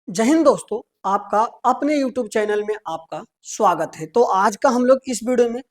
जय हिंद दोस्तों, आपका अपने YouTube चैनल में आपका स्वागत है। तो आज का हम लोग इस वीडियो में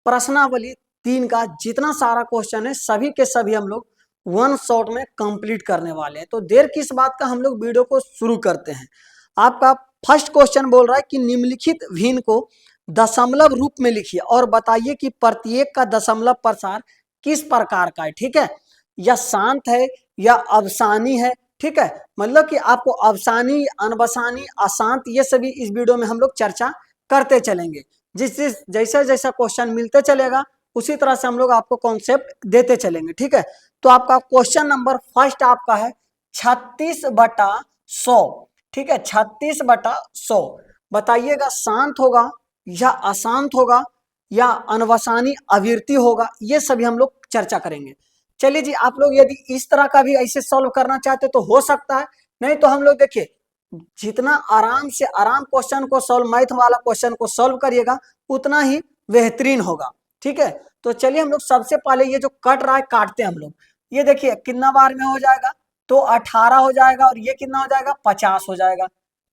प्रश्नावली 3 का जितना सारा क्वेश्चन है सभी के सभी हम लोग वन शॉट में कंप्लीट करने वाले हैं। तो देर किस बात का, हम लोग वीडियो को शुरू करते हैं। आपका फर्स्ट क्वेश्चन बोल रहा है कि निम्नलिखित भिन्न को दशमलव रूप में लिखिए और बताइए कि प्रत्येक का दशमलव प्रसार किस प्रकार का है। ठीक है, या शांत है या अवसानी है। ठीक है, मतलब कि आपको अवसानी, अनवसानी, अशांत ये सभी इस वीडियो में हम लोग चर्चा करते चलेंगे। जिस जैसा जैसा क्वेश्चन मिलते चलेगा उसी तरह से हम लोग आपको कॉन्सेप्ट देते चलेंगे। ठीक है, तो आपका क्वेश्चन नंबर फर्स्ट आपका है 36/100। ठीक है, 36/100 बताइएगा शांत होगा या अशांत होगा या अनवसानी आवृत्ति होगा, ये सभी हम लोग चर्चा करेंगे। चलिए जी, आप लोग यदि इस तरह का भी ऐसे सॉल्व करना चाहते तो हो सकता है, नहीं तो हम लोग देखिए जितना आराम से आराम क्वेश्चन को सॉल्व, मैथ वाला क्वेश्चन को सॉल्व करिएगा उतना ही बेहतरीन होगा। ठीक है, तो चलिए हम लोग सबसे पहले ये जो कट रहा है काटते हैं हम लोग। ये देखिए कितना बार में हो जाएगा, तो 18 हो जाएगा, और ये कितना हो जाएगा, 50 हो जाएगा।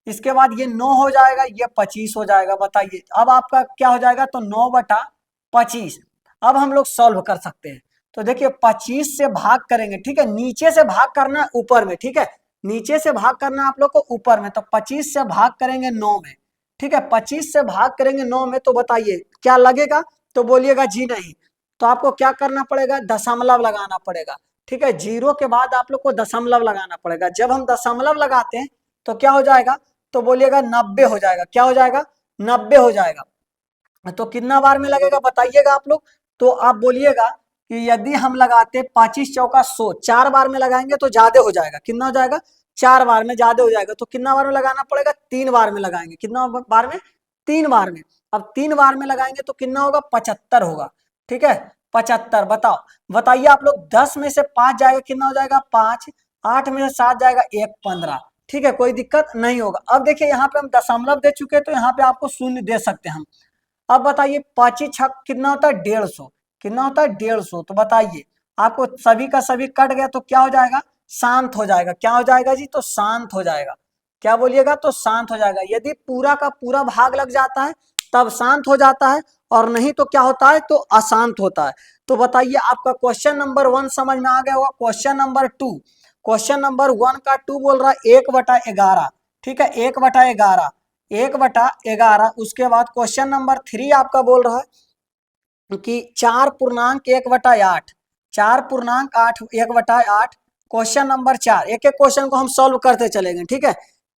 इसके बाद ये 9 हो जाएगा, ये 25 हो जाएगा। बताइए अब आपका क्या हो जाएगा, तो 9/25। अब हम लोग सॉल्व कर सकते हैं। तो देखिए 25 से भाग करेंगे। ठीक है, नीचे से भाग करना है ऊपर में। ठीक है, नीचे से भाग करना है आप लोग को ऊपर में, तो 25 से भाग करेंगे 9 में। ठीक है, 25 से भाग करेंगे 9 में, तो बताइए क्या लगेगा, तो बोलिएगा जी नहीं। तो आपको क्या करना पड़ेगा, दशमलव लगाना पड़ेगा। ठीक है, जीरो के बाद आप लोग को दशमलव लगाना पड़ेगा। जब हम दशमलव लगाते हैं तो क्या हो जाएगा, तो बोलिएगा 90 हो जाएगा। क्या हो जाएगा, 90 हो जाएगा। तो कितना बार में लगेगा बताइएगा आप लोग। तो आप बोलिएगा कि यदि हम लगाते 25 चौका 100, 4 बार में लगाएंगे तो ज्यादा हो जाएगा। कितना हो जाएगा, 4 बार में ज्यादा हो जाएगा। तो कितना बार में लगाना पड़ेगा, 3 बार में लगाएंगे। कितना बार में, 3 बार में। अब 3 बार में लगाएंगे तो कितना होगा, 75 होगा। ठीक है, 75। बताओ, बताइए आप लोग, 10 में से 5 जाएगा कितना हो जाएगा, 5। 8 में से 7 जाएगा 1, 15। ठीक है, कोई दिक्कत नहीं होगा। अब देखिए यहाँ पे हम दशमलव दे चुके हैं तो यहाँ पे आपको शून्य दे सकते हैं हम। अब बताइए 25 छक कितना होता है, 150। कितना होता है, 150। तो बताइए आपको सभी का सभी कट गया तो क्या हो जाएगा, शांत हो जाएगा। क्या हो जाएगा जी, तो शांत हो जाएगा। क्या बोलिएगा, तो शांत हो जाएगा। यदि पूरा का पूरा भाग लग जाता है तब शांत हो जाता है, और नहीं तो क्या होता है, तो अशांत होता है। तो बताइए आपका क्वेश्चन नंबर 1 समझ में आ गया होगा। क्वेश्चन नंबर 2, क्वेश्चन नंबर 1 का 2 बोल रहा है 1/11। ठीक है, 1/11, 1/11। उसके बाद क्वेश्चन नंबर 3 आपका बोल रहा है कि 4.1/8, 4.8, 1/8। क्वेश्चन नंबर 4, एक एक क्वेश्चन को हम सॉल्व करते चलेंगे। ठीक है,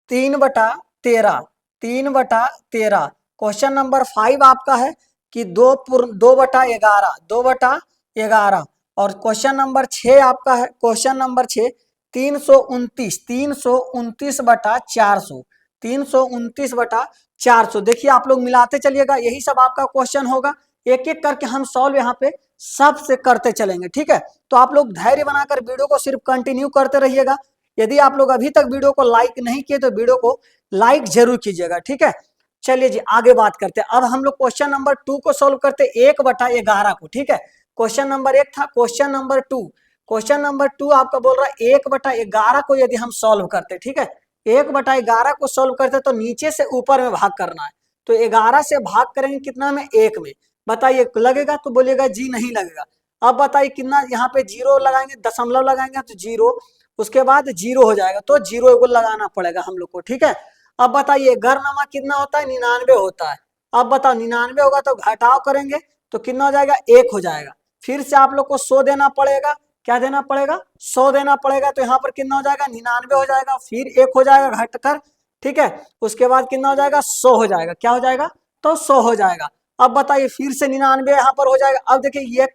3/13, 3/13। क्वेश्चन नंबर 5 आपका है कि 2/11, 2/11। और क्वेश्चन नंबर 6 आपका है, क्वेश्चन नंबर 6 329, 329/400, 329/400। देखिए आप लोग मिलाते चलिएगा, यही सब आपका क्वेश्चन होगा। एक एक करके हम सॉल्व यहाँ पे सबसे करते चलेंगे। ठीक है, तो आप लोग धैर्य बनाकर वीडियो को सिर्फ कंटिन्यू करते रहिएगा। यदि आप लोग अभी तक वीडियो को लाइक नहीं किए तो वीडियो को लाइक जरूर कीजिएगा। ठीक है, चलिए जी आगे बात करते हैं। अब हम लोग क्वेश्चन नंबर 2 को सॉल्व करते 1/11 को। ठीक है, क्वेश्चन नंबर 1 था, क्वेश्चन नंबर 2, क्वेश्चन नंबर 2 आपका बोल रहा है 1/11 को यदि हम सॉल्व करते। ठीक है, 1/11 को सॉल्व करते तो नीचे से ऊपर में भाग करना है। तो 11 से भाग करेंगे कितना में, 1 में। बताइए लगेगा, तो बोलिएगा जी नहीं लगेगा। अब बताइए कितना, यहाँ पे जीरो लगाएंगे, दशमलव लगाएंगे तो जीरो, उसके बाद जीरो हो जाएगा, तो जीरो एगो लगाना पड़ेगा हम लोग को। ठीक है, अब बताइए घरनामा कितना होता है, 99 होता है। अब बताओ 99 होगा तो घटाव करेंगे तो कितना हो जाएगा, 1 हो जाएगा। फिर से आप लोग को 100 देना पड़ेगा। क्या देना पड़ेगा, 100 देना पड़ेगा। तो यहाँ पर कितना हो जाएगा, 99 हो जाएगा, फिर 1 हो जाएगा घटकर। ठीक है, उसके बाद कितना हो जाएगा, 100 हो जाएगा। क्या हो जाएगा, तो 100 हो जाएगा। अब बताइए फिर से 99 यहाँ पर हो जाएगा। अब देखिए ये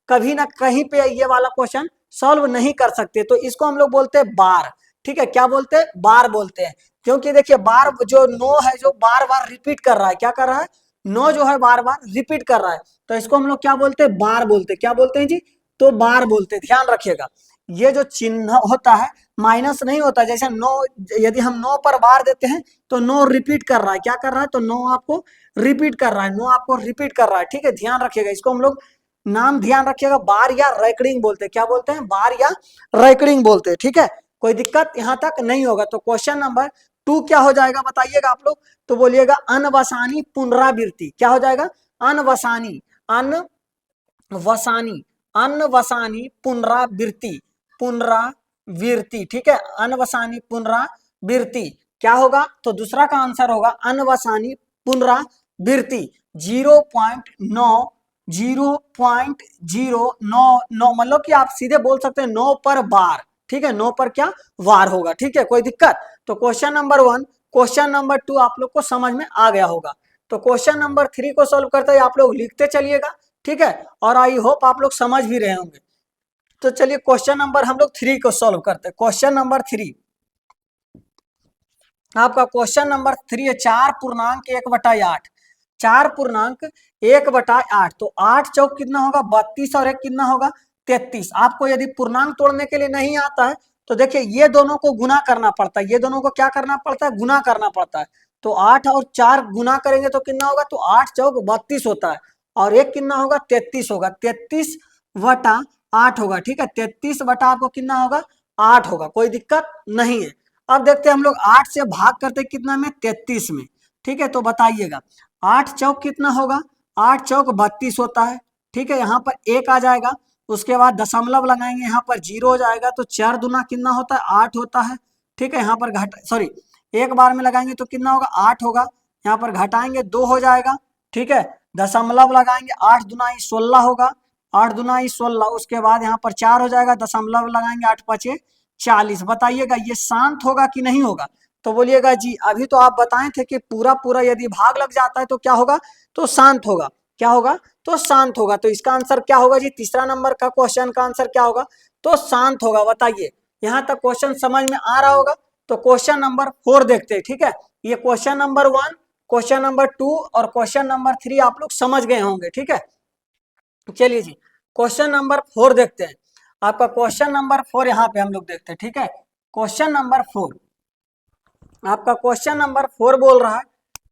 कभी ना कहीं पे ये वाला क्वेश्चन सॉल्व नहीं कर सकते, तो इसको हम लोग बोलते हैं बार। ठीक है, क्या बोलते हैं, बार बोलते हैं। क्योंकि देखिए बार जो 9 है जो बार बार रिपीट कर रहा है, क्या कर रहा है, 9 जो है बार बार रिपीट कर रहा है, तो इसको हम लोग क्या बोलते हैं, बार बोलते हैं। क्या बोलते हैं जी, तो बार बोलते हैं। ध्यान रखिएगा, ये जो चिन्ह होता है माइनस नहीं होता। जैसे 9, यदि हम 9 पर बार देते हैं तो 9 रिपीट कर रहा है। क्या कर रहा है, तो 9 आपको रिपीट कर रहा है, 9 आपको रिपीट कर रहा है। ठीक है, ध्यान रखिएगा, इसको हम लोग नाम ध्यान रखिएगा, बार या रैकडिंग बोलते हैं। क्या बोलते हैं, बार या रैकडिंग बोलते हैं। ठीक है, कोई दिक्कत यहाँ तक नहीं होगा। तो क्वेश्चन नंबर टू क्या हो जाएगा बताइएगा आप लोग, तो बोलिएगा अनवसानी पुनरावृत्ति। क्या हो जाएगा? अनवसानी, अनवसानी, अनवसानी पुनरावृत्ति, पुनरावृत्ति, ठीक है, अनवसानी पुनरावृत्ति क्या होगा? तो दूसरा का आंसर होगा अनवसानी पुनरावृत्ति। 0.9, 0.099, मतलब कि आप सीधे बोल सकते हैं 9 पर बार, ठीक है, 9 पर क्या वार होगा, ठीक है, कोई दिक्कत? तो क्वेश्चन नंबर 1, क्वेश्चन नंबर 2 आप लोग को समझ में आ गया होगा। तो क्वेश्चन नंबर 3 को सॉल्व करते हैं आप लोग लिखते चलिएगा, ठीक है, और आई होप आप लोग समझ भी रहे होंगे। तो चलिए क्वेश्चन नंबर हम लोग 3 को सॉल्व करते हैं। क्वेश्चन नंबर 3, आपका क्वेश्चन नंबर 3 है 4.1/8, 4.1/8, तो 8 चौक कितना होगा? 32 और 1 कितना होगा? 33। आपको यदि पूर्णांक तोड़ने के लिए नहीं आता है तो देखिए ये दोनों को गुना करना पड़ता है, ये दोनों को क्या करना पड़ता है? गुना करना पड़ता है। तो 8 और 4 गुना करेंगे तो कितना होगा? तो 8 चौक 32 होता है और 1 कितना होगा? 33 होगा, 33/8 होगा, ठीक है, 33 बटा आपको कितना होगा? 8 होगा, कोई दिक्कत नहीं है। अब देखते हैं हम लोग 8 से भाग करते कितना में? 33 में, ठीक है, तो बताइएगा 8 चौक कितना होगा? 8 चौक 32 होता है, ठीक है, यहाँ पर 1 आ जाएगा, उसके बाद दशमलव लगाएंगे, यहाँ पर 0 हो जाएगा, तो 4 दूना कितना होता है? 8 होता है, ठीक है, यहाँ पर एक बार में लगाएंगे तो कितना होगा? 8 होगा, यहाँ पर घटाएंगे 2 हो जाएगा, ठीक है, दशमलव लगाएंगे 8 दूना 16 होगा, 8 दूना 16, उसके बाद यहाँ पर 4 हो जाएगा, दशमलव लगाएंगे 8 5 40। बताइएगा ये शांत होगा कि नहीं होगा? तो बोलिएगा जी, अभी तो आप बताए थे कि पूरा पूरा यदि भाग लग जाता है तो क्या होगा? तो शांत होगा। क्या होगा? तो शांत होगा। तो इसका आंसर क्या होगा जी? तीसरा नंबर का क्वेश्चन का आंसर क्या होगा? तो शांत होगा। बताइए यहां तक क्वेश्चन समझ में आ रहा होगा? तो क्वेश्चन नंबर 4 देखते हैं, ठीक है, ये क्वेश्चन नंबर 1, क्वेश्चन नंबर 2 और क्वेश्चन नंबर 3 आप लोग समझ गए होंगे, ठीक है। चलिए जी क्वेश्चन नंबर 4 देखते हैं। आपका क्वेश्चन नंबर 4 यहाँ पे हम लोग देखते हैं, ठीक है। क्वेश्चन नंबर 4, आपका क्वेश्चन नंबर 4 बोल रहा है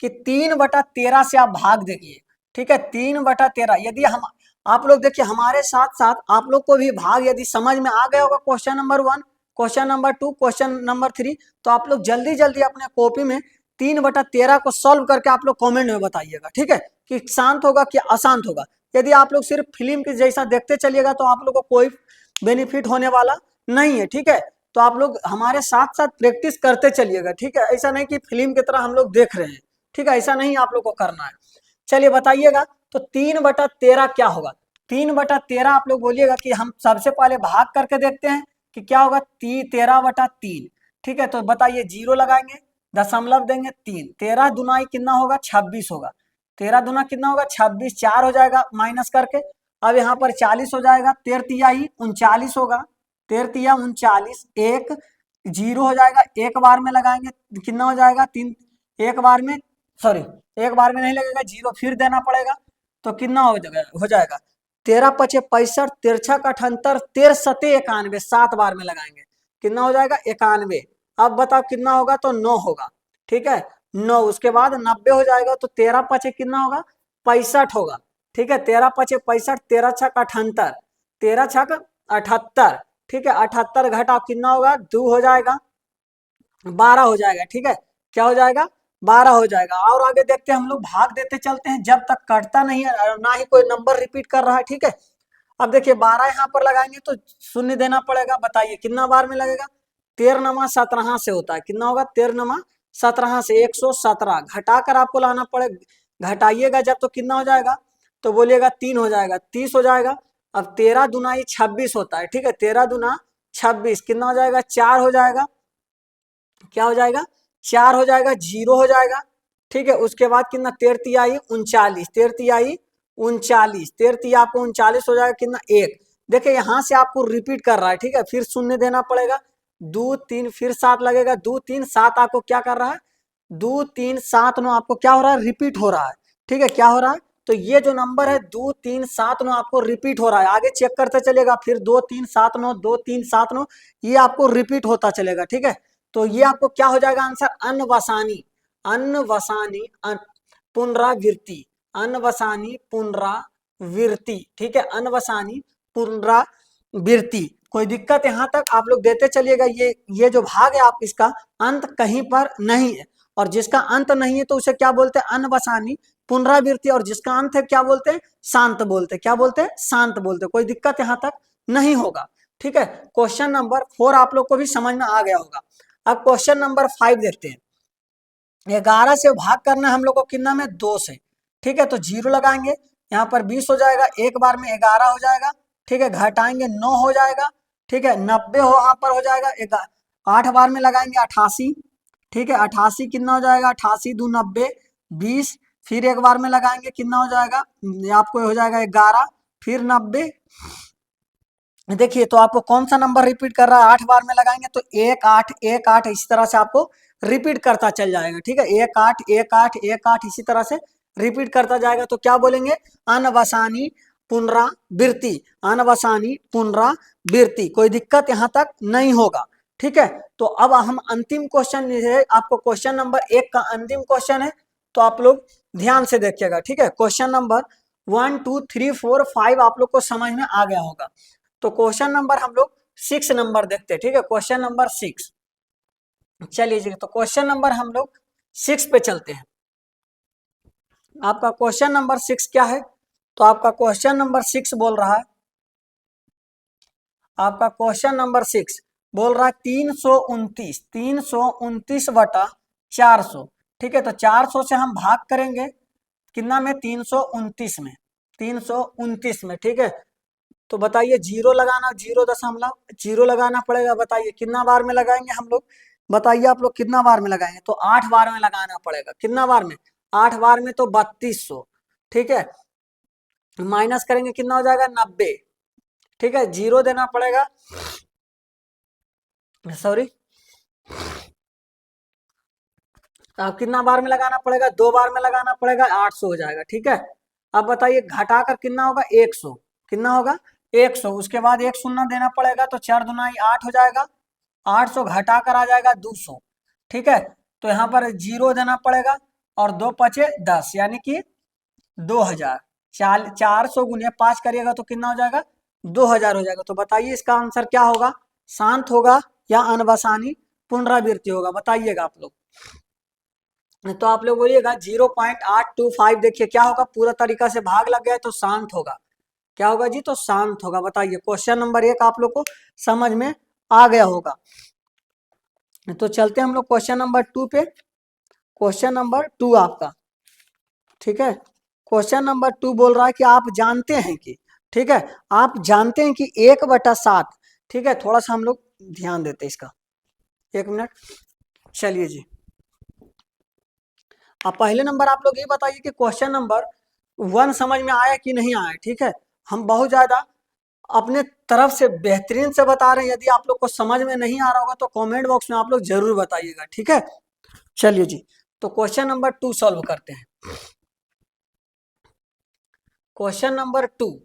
कि 3/13 से आप भाग देखिए, ठीक है, 3/13। यदि हम आप लोग देखिए हमारे साथ साथ आप लोग को भी भाग यदि समझ में आ गया होगा question number 1, question number 2, question number 3, तो आप लोग जल्दी जल्दी अपने कॉपी में 3/13 को सॉल्व करके आप लोग कॉमेंट में बताइएगा, ठीक है, कि शांत होगा कि अशांत होगा। यदि आप लोग सिर्फ फिल्म के जैसा देखते चलिएगा तो आप लोग को कोई बेनिफिट होने वाला नहीं है, ठीक है। तो आप लोग हमारे साथ साथ प्रैक्टिस करते चलिएगा, ठीक है, ऐसा नहीं कि फिल्म की तरह हम लोग देख रहे हैं, ठीक है, ऐसा नहीं आप लोग को करना है। चलिए बताइएगा तो 3/13 क्या होगा? 3/13 आप लोग बोलिएगा कि हम सबसे पहले भाग करके देखते हैं कि क्या होगा। 13/3, ठीक है, तो बताइए 0 लगाएंगे, दशमलव देंगे 3, 13 दुनाई कितना होगा? 26 होगा, 13 दुना कितना होगा? 26, 4 हो जाएगा माइनस करके, अब यहाँ पर 40 हो जाएगा, 13 तिहाई 39 होगा, 13 तिया 39, 1 0 हो जाएगा, एक बार में लगाएंगे कितना हो जाएगा? 3, एक बार में, सॉरी एक बार में नहीं लगेगा, 0 फिर देना पड़ेगा, तो कितना हो जाएगा 13 5 65, 13 78, 13 7 91, 7 बार में लगाएंगे कितना हो जाएगा? 91। अब बताओ कितना होगा? तो 9 होगा, ठीक है, 9, उसके बाद 90 हो जाएगा, तो 13 5 कितना होगा? 65 होगा, ठीक है, 13 5 65, 13 6 78, 13 6 78, ठीक है, 78 घटाओ कितना होगा? 2 हो जाएगा, 12 हो जाएगा, ठीक है, क्या हो जाएगा? 12 हो जाएगा। और आगे देखते हैं हम लोग, भाग देते चलते हैं जब तक कटता नहीं है और ना ही कोई नंबर रिपीट कर रहा है, ठीक है। अब देखिए 12 यहाँ पर लगाएंगे तो शून्य देना पड़ेगा, बताइए कितना बार में लगेगा? 13 17 से होता है, कितना होगा? 13 17 से 117 घटा कर आपको लाना पड़ेगा, घटाइएगा जब तो कितना हो जाएगा? तो बोलिएगा 3 हो जाएगा, 30 हो जाएगा। अब 13 दुना 26 होता है, ठीक है, 13 दुना 26 कितना हो जाएगा? 4 हो जाएगा, क्या हो जाएगा? 4 हो जाएगा, 0 हो जाएगा, ठीक है, उसके बाद कितना? 13 तिहाई 39, 13 तिहाई 39, 13 तिया आपको 39 हो जाएगा, कितना? 1। देखिए यहाँ से आपको रिपीट कर रहा है, ठीक है, फिर शून्य देना पड़ेगा, 2 3 फिर 7 लगेगा, 2 3 7 आपको क्या कर रहा है? 2 3 7 9 आपको क्या हो रहा है? रिपीट हो रहा है, ठीक है, क्या हो रहा है? तो ये जो नंबर है 2 3 7 9 आपको रिपीट हो रहा है, आगे चेक करते चलेगा, फिर 2 3 7 9, 2 3 7 9, ये आपको रिपीट होता चलेगा, ठीक है। तो ये आपको क्या हो जाएगा आंसर? अनवसानी, अनवसानी पुनरावृत्ति, अनवसानी पुनरावृत्ति, ठीक है, अनवसानी पुनरावृत्ति, कोई दिक्कत यहाँ तक आप लोग देते चलिएगा। ये जो भाग है आप इसका अंत कहीं पर नहीं है, और जिसका अंत नहीं है तो उसे क्या बोलते हैं, अनवसानी पुनरावृत्ति, और जिसका अंत है क्या बोलते हैं, शांत बोलते हैं। क्या बोलते हैं, शांत बोलते हैं। कोई दिक्कत यहाँ तक नहीं होगा। ठीक है, क्वेश्चन नंबर 4 आप लोग को भी समझ में आ गया होगा। अब क्वेश्चन नंबर 5 देखते हैं। 11 से भाग करना हम लोग को कितना में, 2 से। ठीक है, तो 0 लगाएंगे, यहाँ पर 20 हो जाएगा, एक बार में 11 हो जाएगा। ठीक है, घटाएंगे 9 हो जाएगा। ठीक है, 90 हो यहाँ पर हो जाएगा, 8 बार में लगाएंगे 88। ठीक है, 88 कितना हो जाएगा, 88 दूनी 90, 20, फिर एक बार में लगाएंगे कितना हो जाएगा, ये आपको हो जाएगा 11, फिर 90। देखिए तो आपको कौन सा नंबर रिपीट कर रहा है, 8 बार में लगाएंगे तो 1 8 1 8, इसी तरह से आपको रिपीट करता चल जाएगा। ठीक है, 1 8 1 8 1 8, इसी तरह से रिपीट करता जाएगा। तो क्या बोलेंगे, अनवसानी पुनरावृत्ति, अनवसानी पुनरावृत्ति। कोई दिक्कत यहाँ तक नहीं होगा। ठीक है, तो अब हम अंतिम क्वेश्चन है, आपको क्वेश्चन नंबर 1 का अंतिम क्वेश्चन है, तो आप लोग ध्यान से देखिएगा। ठीक है, क्वेश्चन नंबर 1 2 3 4 5 आप लोग को समझ में आ गया होगा। तो क्वेश्चन नंबर हम लोग 6 नंबर देखते हैं। ठीक है, क्वेश्चन नंबर 6, चलिए तो क्वेश्चन नंबर हम लोग 6 पे चलते हैं। आपका क्वेश्चन नंबर 6 क्या है, तो आपका क्वेश्चन नंबर 6 बोल रहा है, आपका क्वेश्चन नंबर 6 बोल रहा है 329 बटा 400। ठीक है, तो 400 से हम भाग करेंगे कितना में, 329 में, 329 में। ठीक है, तो बताइए 0 लगाना, 0.0 लगाना पड़ेगा। बताइए कितना बार में लगाएंगे हम लोग, बताइए आप लोग कितना बार में लगाएंगे, तो 8 बार में लगाना पड़ेगा। कितना बार में, 8 बार में तो 3200। ठीक है, माइनस करेंगे कितना हो जाएगा, 90। ठीक है, 0 देना पड़ेगा, सॉरी, अब कितना बार में लगाना पड़ेगा, 2 बार में लगाना पड़ेगा, 800 हो जाएगा। ठीक है, अब बताइए घटाकर कितना होगा, 100। कितना होगा, 100। उसके बाद एक शून्य देना पड़ेगा, तो 4 दूना 8 हो जाएगा, 800 घटाकर आ जाएगा 200। ठीक है, तो यहाँ पर 0 देना पड़ेगा, और 2 पचे 10, यानी कि 2000। 400 गुने 5 करिएगा तो कितना हो जाएगा, 2000 हो जाएगा। तो बताइए इसका आंसर क्या होगा, शांत होगा या अनवसानी पुनरावृत्ति होगा, बताइएगा आप लोग। तो आप लोग बोलिएगा 0.825। देखिए क्या होगा, पूरा तरीका से भाग लग गया तो शांत होगा। क्या होगा जी, तो शांत होगा। बताइए क्वेश्चन नंबर 1 आप लोग को समझ में आ गया होगा। तो चलते हैं हम लोग क्वेश्चन नंबर 2 पे। क्वेश्चन नंबर 2 आपका, ठीक है, क्वेश्चन नंबर 2 बोल रहा है कि आप जानते हैं कि, ठीक है, आप जानते हैं कि 1/7। ठीक है, थोड़ा सा हम लोग ध्यान देते हैं इसका, 1 मिनट। चलिए जी, अब पहले नंबर आप लोग ये बताइए कि क्वेश्चन नंबर 1 समझ में आया कि नहीं आया। ठीक है, हम बहुत ज्यादा अपने तरफ से बेहतरीन से बता रहे हैं। यदि आप लोग को समझ में नहीं आ रहा होगा तो कमेंट बॉक्स में आप लोग जरूर बताइएगा। ठीक है, चलिए जी, तो क्वेश्चन नंबर 2 सॉल्व करते हैं। क्वेश्चन नंबर 2,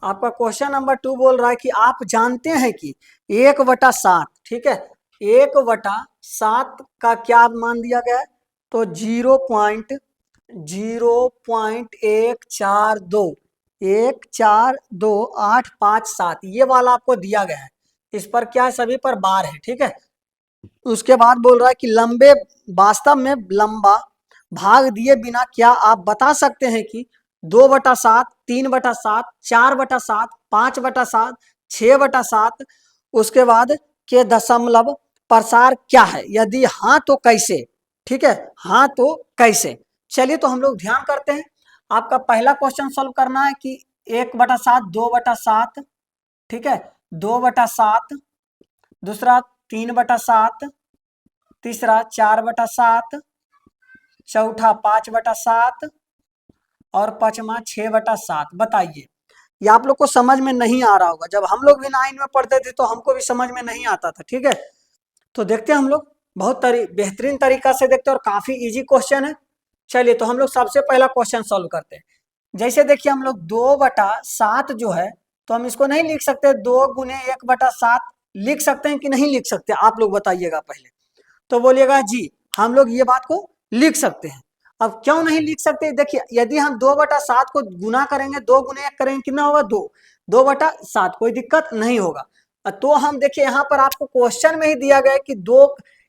आपका क्वेश्चन नंबर 2 बोल रहा है कि आप जानते हैं कि 1/7, ठीक है, 1/7 का क्या मान दिया गया है, तो 0.0142 ये वाला आपको दिया गया है। इस पर क्या है, सभी पर बार है। ठीक है, उसके बाद बोल रहा है कि लंबे, वास्तव में लंबा भाग दिए बिना क्या आप बता सकते हैं कि 2/7, 3/7, 4/7, 5/7, 6/7 उसके बाद के दशमलव प्रसार क्या है, यदि हाँ तो कैसे। ठीक है, हाँ तो कैसे। चलिए तो हम लोग ध्यान करते हैं। आपका पहला क्वेश्चन सॉल्व करना है कि 1/7, 2/7, ठीक है, 2/7, दूसरा 3/7, तीसरा 4/7, चौथा 5/7 और पांचवा 6/7। बताइए, ये आप लोग को समझ में नहीं आ रहा होगा। जब हम लोग भी 9 में पढ़ते थे तो हमको भी समझ में नहीं आता था। ठीक है, तो देखते हैं हम लोग बहुत बेहतरीन तरीका से देखते हैं, और काफी इजी क्वेश्चन है। चलिए तो हम लोग सबसे पहला क्वेश्चन सॉल्व करते हैं। जैसे देखिए हम लोग 2/7 जो है, तो हम इसको नहीं लिख सकते 2 गुने 1/7 लिख सकते हैं कि नहीं लिख सकते, आप लोग बताइएगा पहले। तो बोलिएगा जी हम लोग ये बात को लिख सकते हैं। अब क्यों नहीं लिख सकते, देखिए यदि हम 2/7 को गुना करेंगे, 2 गुने 1 करेंगे, कितना होगा 2, 2/7, कोई दिक्कत नहीं होगा। तो हम देखिए यहाँ पर आपको क्वेश्चन में ही दिया गया है कि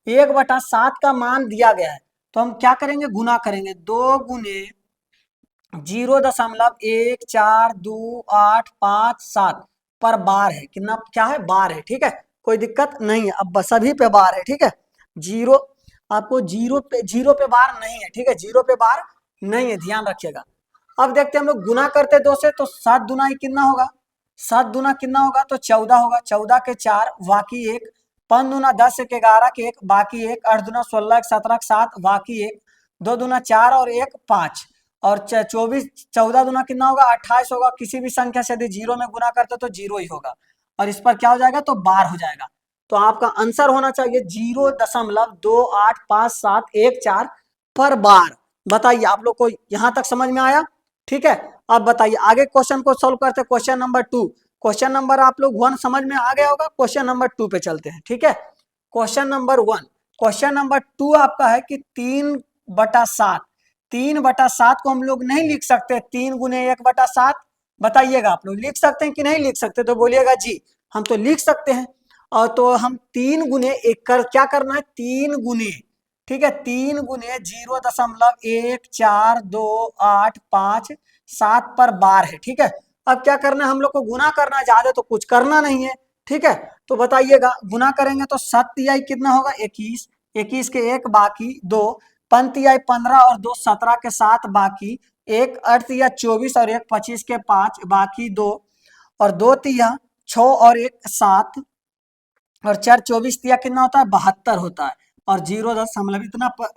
1/7 का मान दिया गया है, तो हम क्या करेंगे, गुना करेंगे, 2 गुने 0.14285 पर बार है, कितना क्या है, बार है, ठीक है, कोई दिक्कत नहीं है। अब सभी पे बार है, ठीक है, जीरो, आपको जीरो पे बार नहीं है, ठीक है, जीरो पे बार नहीं है, ध्यान रखिएगा। अब देखते हैं हम लोग गुना करते 2 से, तो 7 दूना ही कितना होगा, 7 दूना कितना होगा, तो 14 होगा, 14 के 4 बाकी 1, 5 दूना 10, 1 11 के 1 बाकी 1, 8 दूना 16, 1 17 के 7 बाकी 1, 2 दूना 4 और 1 5, और 24, 14 दूना कितना होगा, 28 होगा। किसी भी संख्या से यदि जीरो में गुना करते तो जीरो ही होगा, और इस पर क्या हो जाएगा, तो बार हो जाएगा। तो आपका आंसर होना चाहिए 0.285714 पर बार। बताइए आप लोग को यहां तक समझ में आया, ठीक है। अब बताइए आगे क्वेश्चन को सॉल्व करते हैं, क्वेश्चन नंबर 2। क्वेश्चन नंबर आप लोग 1 समझ में आ गया होगा, क्वेश्चन नंबर 2 पे चलते हैं, ठीक है। क्वेश्चन नंबर 1, क्वेश्चन नंबर 2 आपका है कि 3/7, 3/7 को हम लोग नहीं लिख सकते 3 गुने 1/7, बताइएगा आप लोग लिख सकते हैं कि नहीं लिख सकते, तो बोलिएगा जी हम तो लिख सकते हैं। और तो हम 3 गुने एक कर क्या करना है, 3 गुने, ठीक है, 3 गुने 0.14285 पर बार है, ठीक है। अब क्या करना है, हम लोग को गुना करना है, ज्यादा तो कुछ करना नहीं है, ठीक है। तो बताइएगा गुना करेंगे तो 7 तिहाई कितना होगा, 21, 21 के 1 बाकी 2, 5 तिहाई 15 और 2 17 के 7 बाकी 1, 8 तिहाई 24 और 1 25 के 5 बाकी 2, और 2 तिहाई 6 और 1 7, और 4 24 तिया कितना होता है, 72 होता है, और 0 इतना पर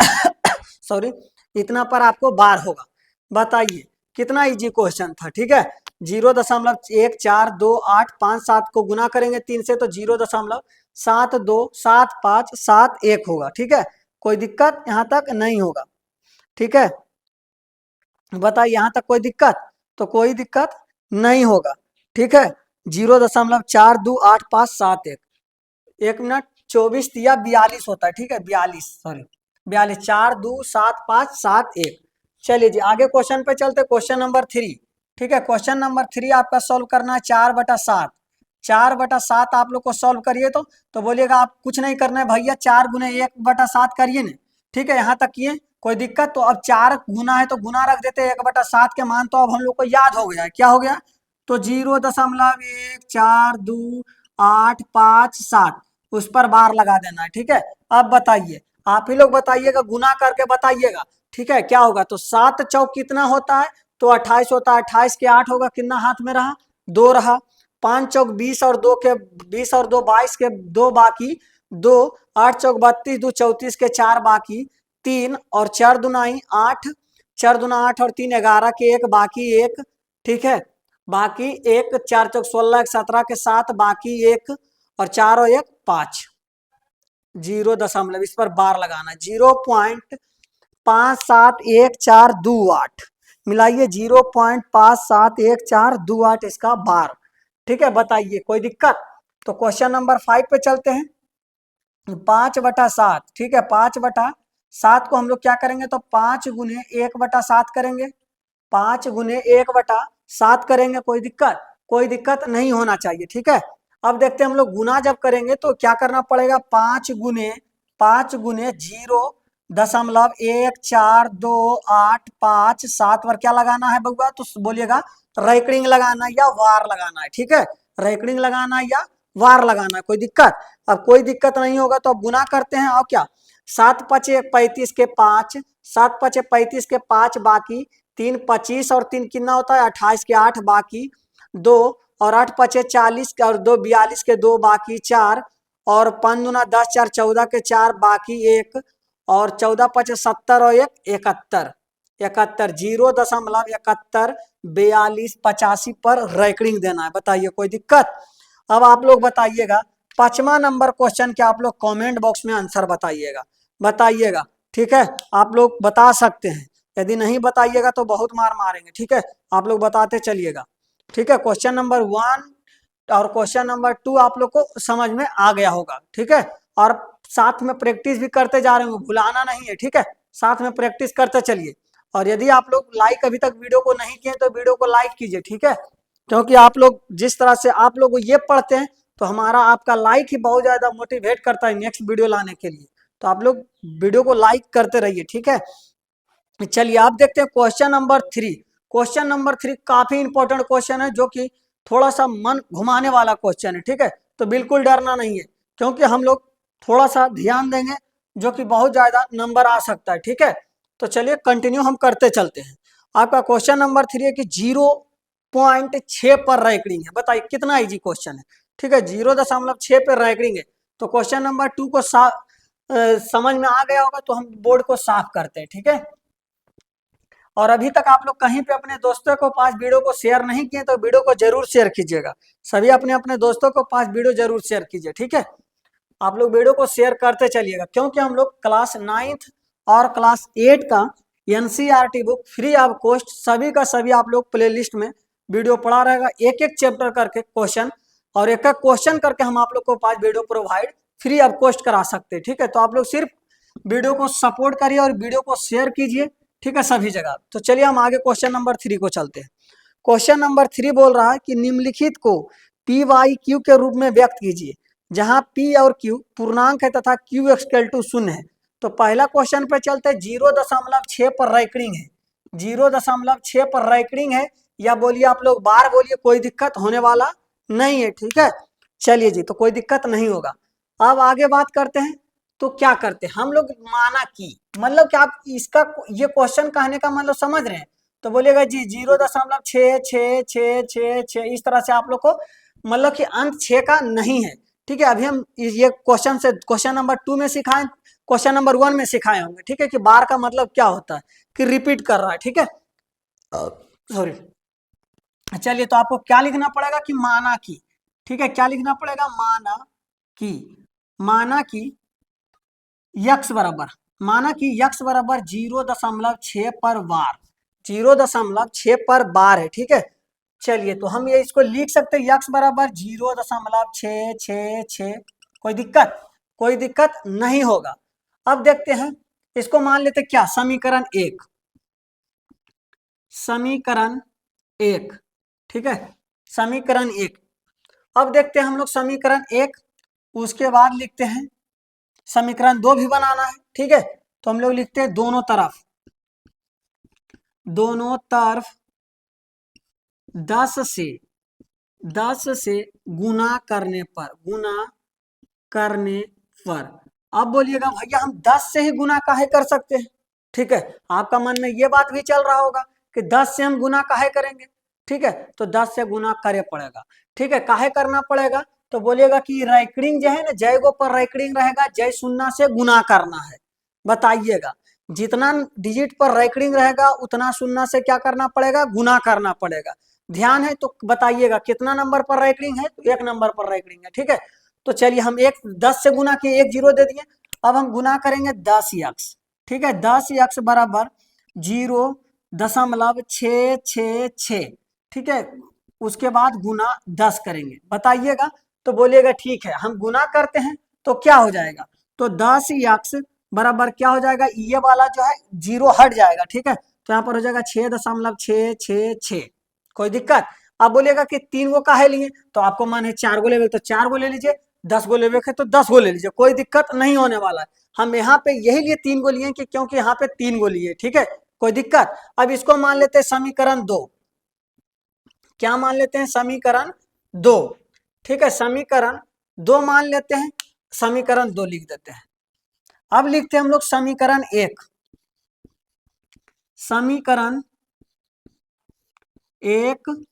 सॉरी इतना पर आपको बार होगा। बताइए कितना इजी क्वेश्चन था, ठीक है। 0.142857 को गुना करेंगे 3 से तो 0.727571 होगा, ठीक है, कोई दिक्कत यहाँ तक नहीं होगा, ठीक है। बताइए यहाँ तक कोई दिक्कत, तो कोई दिक्कत नहीं होगा, ठीक है। 0.428571, 1 मिनट 24 तिया 42 होता है, ठीक है, 42 सॉरी 42, 4 2 7 5 7 1। चलिए जी आगे क्वेश्चन पे चलते, क्वेश्चन नंबर 3, ठीक है। क्वेश्चन नंबर 3 आपका सॉल्व करना है 4/7, 4/7 आप लोग को सॉल्व करिए, तो बोलिएगा आप कुछ नहीं करना है भैया, 4 गुने 1/7 करिए ना, ठीक है, यहाँ तक किए, कोई दिक्कत, तो अब 4 गुना है तो गुना रख देते, 1/7 के मान तो अब हम लोग को याद हो गया, क्या हो गया, तो 0.1428557 उस पर बार लगा देना है, ठीक है। अब बताइए आप ही लोग बताइएगा, गुना करके बताइएगा, ठीक है, क्या होगा, तो 7 चौक कितना होता है, तो 28 होता है, 28 के 8 होगा, कितना हाथ में रहा, 2 रहा, 5 चौक 20 और 2 के 20 और 2 22 के 2 बाकी 2, 8 चौक 32, 2 34 के 4 बाकी 3, और 4 दुनाई 8, 4 दुना 8 और 3 11 के 1 बाकी 1, ठीक है, बाकी 1, 4 चौक 16, 17 के 7 बाकी 1, और 4 और 1 5, 0 इस पर बार लगाना, 0.57142 मिलाइए, 0.57142 इसका बार, ठीक है। बताइए कोई दिक्कत, तो क्वेश्चन नंबर 5 पे चलते हैं। 5/7, ठीक है, 5/7 को हम लोग क्या करेंगे, तो 5 गुने 1/7 करेंगे, 5 गुने 1/7 करेंगे, कोई दिक्कत, कोई दिक्कत नहीं होना चाहिए, ठीक है। अब देखते हैं हम लोग गुना जब करेंगे तो क्या करना पड़ेगा, 5 गुने 0.14285 पर क्या लगाना है बउआ, तो बोलिएगा रैकरिंग लगाना है या वार लगाना है, ठीक है, रैकरिंग लगाना है या वार लगाना है, कोई दिक्कत, अब कोई दिक्कत नहीं होगा तो अब गुना करते हैं, और क्या, 7 पचे 35 के 5, 7 पचे 35 के 5 बाकी 3 25 और 3 कितना होता है, 28 के 8 बाकी 2, और 8 पचे 40 और 2 42 के 2 बाकी 4, और 5 दूना 10, 4 14 के 4 बाकी 1, और 14 पचे 70 और 1 71, 71, 0.7142 पर रैकरिंग देना है। बताइए कोई दिक्कत। अब आप लोग बताइएगा 5वां नंबर क्वेश्चन के आप लोग कमेंट बॉक्स में आंसर बताइएगा, बताइएगा, ठीक है, आप लोग बता सकते हैं, यदि नहीं बताइएगा तो बहुत मार मारेंगे, ठीक है, आप लोग बताते चलिएगा, ठीक है। क्वेश्चन नंबर 1 और क्वेश्चन नंबर 2 आप लोग को समझ में आ गया होगा, ठीक है, और साथ में प्रैक्टिस भी करते जा रहे होंगे, भुलाना नहीं है, ठीक है, साथ में प्रैक्टिस करते चलिए। और यदि आप लोग लाइक अभी तक वीडियो को नहीं किए तो वीडियो को लाइक कीजिए, ठीक है, क्योंकि आप लोग जिस तरह से आप लोग ये पढ़ते हैं तो हमारा आपका लाइक ही बहुत ज्यादा मोटिवेट करता है नेक्स्ट वीडियो लाने के लिए। तो आप लोग वीडियो को लाइक करते रहिए, ठीक है। चलिए आप देखते हैं क्वेश्चन नंबर 3। क्वेश्चन नंबर 3 काफी इंपॉर्टेंट क्वेश्चन है, जो कि थोड़ा सा मन घुमाने वाला क्वेश्चन है, ठीक है। तो बिल्कुल डरना नहीं है, क्योंकि हम लोग थोड़ा सा ध्यान देंगे, जो कि बहुत ज्यादा नंबर आ सकता है, ठीक है। तो चलिए कंटिन्यू हम करते चलते हैं। आपका क्वेश्चन नंबर 3 है कि 0.6 पर रैंकिंग है। बताइए कितना इजी क्वेश्चन है, ठीक है। 0.6 पर रैंकिंग है। तो क्वेश्चन नंबर 2 को समझ में आ गया होगा, तो हम बोर्ड को साफ करते हैं, ठीक है। और अभी तक आप लोग कहीं पे अपने दोस्तों को पास वीडियो को शेयर नहीं किए तो वीडियो को जरूर शेयर कीजिएगा। सभी अपने अपने दोस्तों को पास वीडियो जरूर शेयर कीजिए, ठीक है। आप लोग वीडियो को शेयर करते चलिएगा, क्योंकि हम लोग क्लास 9th और क्लास 8 का NCERT book free of cost सभी का सभी आप लोग प्ले लिस्ट में वीडियो पढ़ा रहेगा, एक एक चैप्टर करके क्वेश्चन और एक एक क्वेश्चन करके हम आप लोग को पास video provide free of cost करा सकते हैं, ठीक है। तो आप लोग सिर्फ वीडियो को सपोर्ट करिए और वीडियो को शेयर कीजिए, ठीक है, सभी जगह। तो चलिए हम आगे क्वेश्चन नंबर 3 को चलते हैं। क्वेश्चन नंबर 3 बोल रहा है कि निम्नलिखित को पी वाई क्यू के रूप में व्यक्त कीजिए, जहां पी और क्यू पूर्णांक है तथा क्यू इक्वल टू 0 है। तो पहला क्वेश्चन पे चलते हैं। 0.6 पर रैंकिंग है, 0.6 पर रैंकिंग है, या बोलिए आप लोग बार बोलिए, कोई दिक्कत होने वाला नहीं है, ठीक है। चलिए जी, तो कोई दिक्कत नहीं होगा। अब आगे बात करते हैं। तो क्या करते हैं हम लोग, माना कि, मतलब कि आप इसका ये क्वेश्चन कहने का मतलब समझ रहे हैं। तो बोलिएगा जी 0.6 इस तरह से आप लोग को मतलब कि अंक 6 का नहीं है, ठीक है। अभी हम ये क्वेश्चन से क्वेश्चन नंबर 2 में सिखाएं, क्वेश्चन नंबर 1 में सिखाए होंगे, ठीक है, कि बार का मतलब क्या होता है, कि रिपीट कर रहा है, ठीक है। सॉरी। चलिए, तो आपको क्या लिखना पड़ेगा कि माना कि, ठीक है, क्या लिखना पड़ेगा, माना कि यक्स बराबर, माना कि यक्स बराबर 0.6 पर बार, 0.6 पर बार है, ठीक है। चलिए, तो हम ये इसको लिख सकते हैं, यक्स बराबर 0.666। कोई दिक्कत नहीं होगा। अब देखते हैं, इसको मान लेते क्या, समीकरण 1, ठीक है, समीकरण 1। अब देखते हैं हम लोग समीकरण 1, उसके बाद लिखते हैं समीकरण 2 भी बनाना है, ठीक है। तो हम लोग लिखते हैं दोनों तरफ 10 से गुना करने पर। अब बोलिएगा भैया हम 10 से ही गुना काहे कर सकते हैं, ठीक है। आपका मन में ये बात भी चल रहा होगा कि 10 से हम गुना काहे करेंगे, ठीक है। तो 10 से गुना करे पड़ेगा, ठीक है। काहे करना पड़ेगा, तो बोलिएगा कि रैंकिंग जो है ना, जय गो पर रैंकिंग रहेगा, जय शून्य से गुना करना है। बताइएगा, जितना डिजिट पर रैंकिंग रहेगा उतना शून्य से क्या करना पड़ेगा, गुना करना पड़ेगा। ध्यान है तो बताइएगा कितना नंबर पर रैंकिंग है, तो 1 नंबर पर रैंकिंग है, ठीक है। तो चलिए हम 10 से गुना किए, 1 0 दे दिए। अब हम गुना करेंगे 10x, ठीक है, 10x बराबर 0.666, ठीक है। उसके बाद गुना 10 करेंगे, बताइएगा। तो बोलिएगा ठीक है, हम गुना करते हैं तो क्या हो जाएगा, तो 10x बराबर क्या हो जाएगा, ये वाला जो है 0 हट जाएगा, ठीक है। तो यहाँ पर हो जाएगा 6.666। कोई दिक्कत। आप बोलिएगा कि 3 गो काहे लिए, तो आपको मन है 4 गो लेवे तो 4 गो ले लीजिए, 10 गो लेवे तो 10 गो ले लीजिए, कोई दिक्कत नहीं होने वाला है। हम यहाँ पे यही लिए 3 गो लिए कि क्योंकि यहाँ पे 3 गो लिए, ठीक है, कोई दिक्कत। अब इसको मान लेते हैं समीकरण 2, क्या मान लेते हैं, समीकरण 2, ठीक है, समीकरण 2 मान लेते हैं, समीकरण 2 लिख देते हैं। अब लिखते हैं हम लोग समीकरण 1, समीकरण 1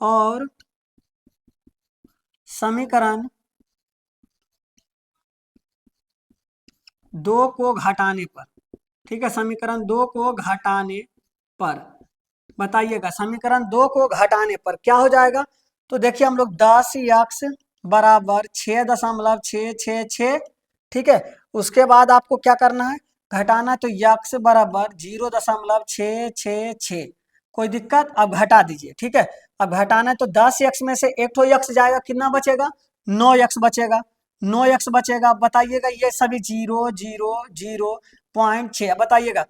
और समीकरण 2 को घटाने पर, ठीक है, समीकरण 2 को घटाने पर बताइएगा, समीकरण 2 को घटाने पर क्या हो जाएगा। तो देखिए हम लोग 10x बराबर 6.666, ठीक है। उसके बाद आपको क्या करना है, घटाना, तो x बराबर 0.666। कोई दिक्कत। अब घटा दीजिए, ठीक है। अब घटाना है तो 10x में से एक तो x जाएगा, कितना बचेगा, 9x बचेगा, 9x बचेगा। बताइएगा ये सभी 0 0 0.6, बताइएगा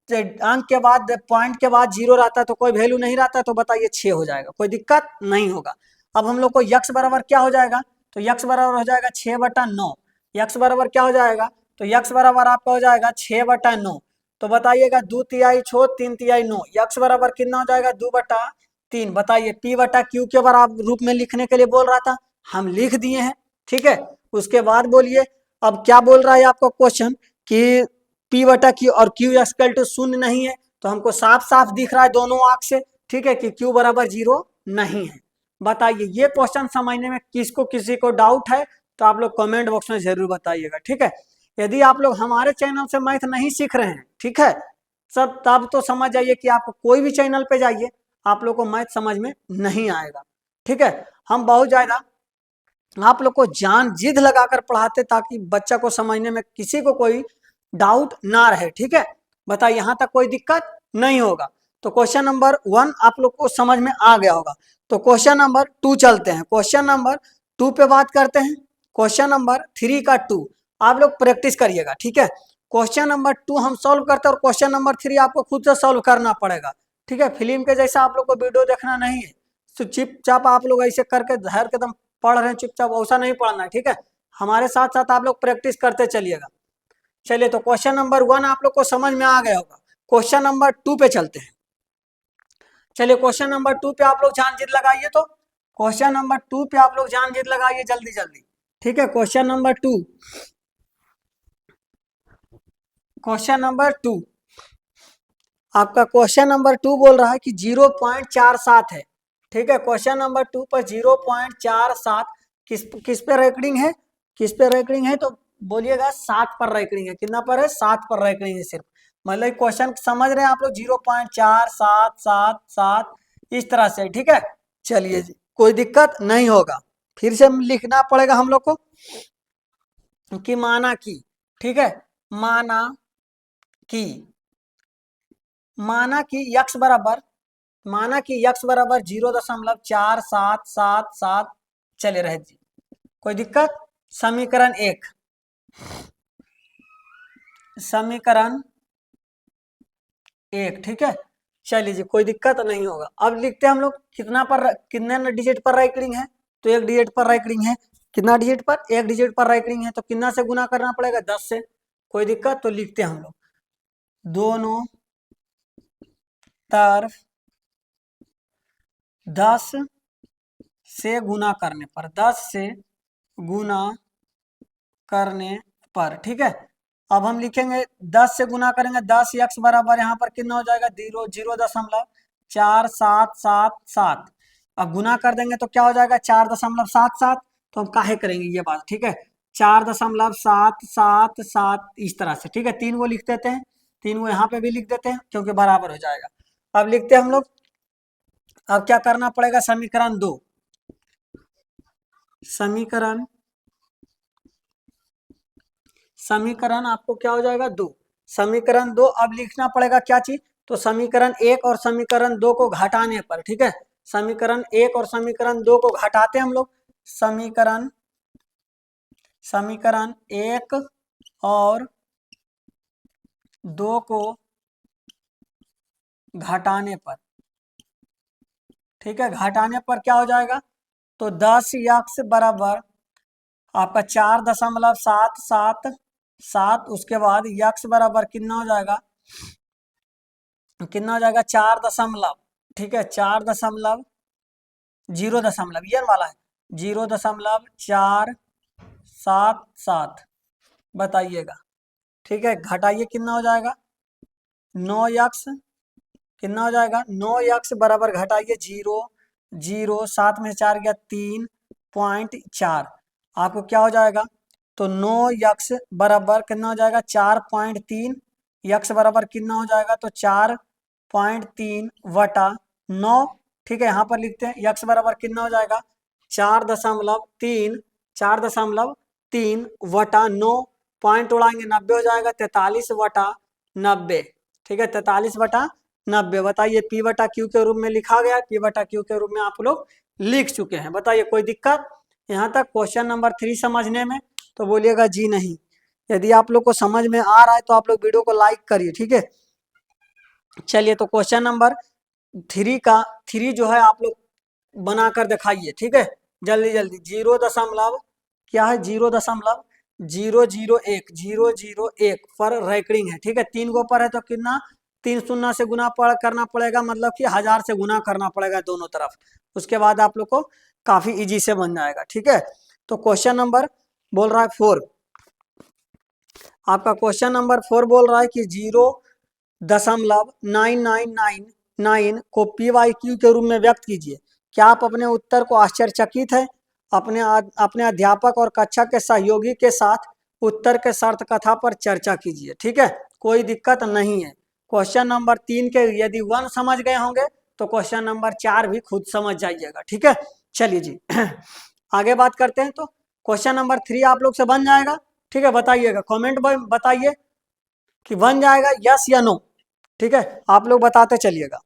अंक के बाद पॉइंट के बाद 0 रहता है तो कोई वैल्यू नहीं रहता है, तो बताइए 6 हो जाएगा, कोई दिक्कत नहीं होगा। अब हम लोग को यक्स बराबर क्या हो जाएगा, तो यक्स बराबर हो जाएगा 6/9। यक्स बराबर क्या हो जाएगा, तो यक्स बराबर आपका हो जाएगा 6/9। तो बताइएगा 2 तिहाई 6 3 तिहाई 9, यक्स बराबर कितना हो जाएगा 2/3। बताइए पी बटा क्यू के बार रूप में लिखने के लिए बोल रहा था, हम लिख दिए हैं। ठीक है, उसके बाद बोलिए अब क्या बोल रहा है आपका क्वेश्चन कि पी बटा क्यू और क्यू इक्वल टू 0 नहीं है, तो हमको साफ साफ दिख रहा है दोनों आंख से, ठीक है, कि क्यू बराबर 0 नहीं है। बताइए ये क्वेश्चन समझने में किसी को डाउट है तो आप लोग कमेंट बॉक्स में जरूर बताइएगा। ठीक है, यदि आप लोग हमारे चैनल से मैथ नहीं सीख रहे हैं, ठीक है, सब तब तो समझ जाइए कि आप कोई भी चैनल पे जाइए, आप लोग को मैथ समझ में नहीं आएगा। ठीक है, हम बहुत ज्यादा आप लोग को जान जिद लगाकर पढ़ाते ताकि बच्चा को समझने में किसी को कोई डाउट ना रहे। ठीक है, बताइए यहाँ तक कोई दिक्कत नहीं होगा। तो क्वेश्चन नंबर 1 आप लोग को समझ में आ गया होगा। तो क्वेश्चन नंबर 2 चलते हैं, क्वेश्चन नंबर 2 पे बात करते हैं। क्वेश्चन नंबर 3 का 2 आप लोग प्रैक्टिस करिएगा। ठीक है, क्वेश्चन नंबर 2 हम सॉल्व करते हैं और क्वेश्चन नंबर 3 आपको खुद से सॉल्व करना पड़ेगा। ठीक है, फिल्म के जैसा आप लोग को वीडियो देखना नहीं है, तो चुपचाप आप लोग ऐसे करके धैर्य के दम पढ़ रहे हैं चुपचाप, वैसा नहीं पढ़ना है। ठीक है, हमारे साथ साथ आप लोग प्रैक्टिस करते चलिएगा। चलिए, तो क्वेश्चन नंबर 1 आप लोग को समझ में आ गया होगा। क्वेश्चन नंबर 2 पे चलते हैं। चलिए, क्वेश्चन नंबर 2 पे आप लोग जान जीत लगाइए। तो क्वेश्चन नंबर 2 पे आप लोग जान जीत लगाइए जल्दी जल्दी। ठीक है, क्वेश्चन नंबर 2, क्वेश्चन नंबर 2 आपका क्वेश्चन नंबर 2 बोल रहा है कि 0.47 है। ठीक है, क्वेश्चन नंबर 2 पर 0.47 किस पे रैंकिंग है, किस पे रैंकिंग है, तो बोलिएगा 7 पर रैंकिंग है। कितना पर है, 7 पर रैंकिंग है सिर्फ। मतलब क्वेश्चन समझ रहे हैं आप लोग, 0.4777 इस तरह से। ठीक है, चलिए जी, कोई दिक्कत नहीं होगा। फिर से लिखना पड़ेगा हम लोग को कि माना कि, ठीक है, माना कि, माना कि यक्स बराबर, माना कि यक्स बराबर 0.4777 चले रहे जी, कोई दिक्कत। समीकरण 1, समीकरण 1, ठीक है, चलिए जी, कोई दिक्कत नहीं होगा। अब लिखते हैं हम लोग कितना पर, कितने डिजिट पर रैंकिंग है, तो 1 डिजिट पर रैंकिंग है। कितना डिजिट पर, 1 डिजिट पर रैंकिंग है, तो कितना से गुना करना पड़ेगा, 10 से। कोई दिक्कत, तो लिखते हैं हम लोग दोनों तरफ 10 से गुना करने पर, 10 से गुना करने पर। ठीक है, अब हम लिखेंगे 10 से गुना करेंगे, 10 यक्स बराबर यहाँ पर कितना हो जाएगा, 0.477। अब गुना कर देंगे तो क्या हो जाएगा, 4.77। तो हम काहे करेंगे ये बात, ठीक है, 4.777 इस तरह से। ठीक है, 3 वो लिख देते हैं, 3 वो यहाँ पे भी लिख देते हैं क्योंकि बराबर हो जाएगा। अब लिखते हैं हम लोग, अब क्या करना पड़ेगा, समीकरण 2, समीकरण, समीकरण आपको क्या हो जाएगा, 2, समीकरण 2। अब लिखना पड़ेगा क्या चीज, तो समीकरण 1 और समीकरण 2 को घटाने पर। ठीक है, समीकरण 1 और समीकरण 2 को घटाते हम लोग, समीकरण, समीकरण 1 और 2 को घटाने पर। ठीक है, घटाने पर क्या हो जाएगा, तो 10 यक्स बराबर आपका 4.777, उसके बाद यक्स बराबर कितना हो जाएगा, कितना हो जाएगा 4 दशमलव, ठीक है, 4 दशमलव 0 दशमलव ये वाला है, 0.477 बताइएगा। ठीक है, घटाइए कितना हो जाएगा, 9 यक्स, कितना हो जाएगा, 9 यक्स बराबर घटाइए 0, 7 में 4 गया 3.4, आपको क्या हो जाएगा, तो 9 यक्स बराबर कितना हो जाएगा, 4.3, यक्स बराबर कितना हो जाएगा, तो 4.3/9। ठीक है, यहाँ पर लिखते हैं यक्स बराबर कितना हो जाएगा, 4.3, 4.3/9, पॉइंट उड़ाएंगे 90 हो जाएगा, 43/90। ठीक है, 43/90। बताइए पी बटा क्यू के रूप में लिखा गया, पी बटा क्यू के रूप में आप लोग लिख चुके हैं। बताइए कोई दिक्कत यहाँ तक क्वेश्चन नंबर 3 समझने में, तो बोलिएगा जी नहीं। यदि आप लोग को समझ में आ रहा है तो आप लोग वीडियो को लाइक करिए। ठीक है, चलिए तो क्वेश्चन नंबर 3 का 3 जो है आप लोग बनाकर दिखाइए, ठीक है, जल्दी जल्दी। 0 दशमलव क्या है, 0.001 पर रैकरिंग है, ठीक है, 3 गो पर है तो कितना, 3 शून्य से गुना करना पड़ेगा, मतलब कि 1000 से गुना करना पड़ेगा दोनों तरफ। उसके बाद आप लोग को काफी इजी से बन जाएगा, ठीक है। तो क्वेश्चन नंबर बोल रहा है 4, आपका क्वेश्चन नंबर 4 बोल रहा है कि 0.9999 को PYQ के रूप में व्यक्त कीजिए। क्या आप अपने उत्तर को आश्चर्यचकित है? अपने अध्यापक और कक्षा के सहयोगी के साथ उत्तर के शर्त कथा पर चर्चा कीजिए, ठीक है, कोई दिक्कत नहीं है। क्वेश्चन नंबर 3 के यदि 1 समझ गए होंगे तो क्वेश्चन नंबर 4 भी खुद समझ जाइएगा, ठीक है। चलिए जी आगे बात करते हैं। तो क्वेश्चन नंबर 3 आप लोग से बन जाएगा, ठीक है, बताइएगा, कमेंट में बताइए कि बन जाएगा यस या नो, ठीक है, आप लोग बताते चलिएगा।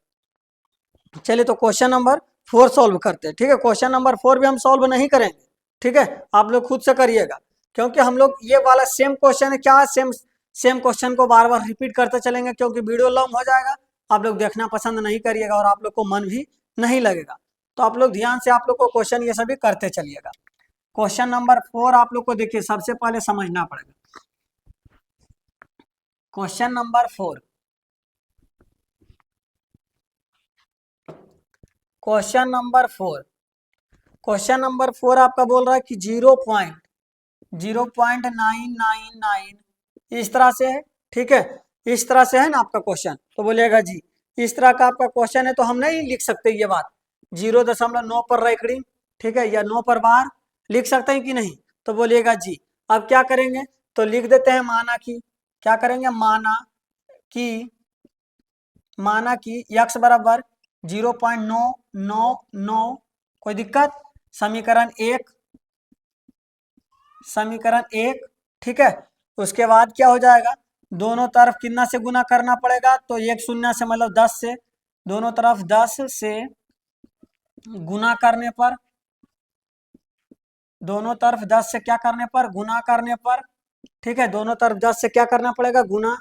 चलिए तो क्वेश्चन नंबर 4 सॉल्व करते हैं, ठीक है। क्वेश्चन नंबर 4 भी हम सॉल्व नहीं करेंगे, ठीक है, आप लोग खुद से करिएगा, क्योंकि हम लोग ये वाला सेम क्वेश्चन है, क्या सेम सेम क्वेश्चन को बार बार रिपीट करते चलेंगे, क्योंकि वीडियो लॉन्ग हो जाएगा, आप लोग देखना पसंद नहीं करिएगा और आप लोग को मन भी नहीं लगेगा। तो आप लोग ध्यान से आप लोग को क्वेश्चन ये सभी करते चलिएगा। क्वेश्चन नंबर 4 आप लोग को देखिए सबसे पहले समझना पड़ेगा। Question number 4, question number 4, question number 4 आपका बोल रहा है कि 0.0999 इस तरह से है, ठीक है, इस तरह से है ना आपका क्वेश्चन। तो बोलिएगा जी इस तरह का आपका क्वेश्चन है तो हम नहीं लिख सकते ये बात, 0.9 पर रैकरिंग, ठीक है, या 9 पर बार लिख सकते हैं कि नहीं? तो बोलिएगा जी। अब क्या करेंगे, तो लिख देते हैं माना कि, क्या करेंगे, माना कि x बराबर 0.999, कोई दिक्कत, समीकरण 1, समीकरण 1, ठीक है। उसके बाद क्या हो जाएगा, दोनों तरफ कितना से गुना करना पड़ेगा, तो 1 शून्य से मतलब 10 से, दोनों तरफ 10 से गुना करने पर, दोनों तरफ 10 से क्या करने पर, गुना करने पर, ठीक है, दोनों तरफ 10 से क्या करना पड़ेगा, गुना।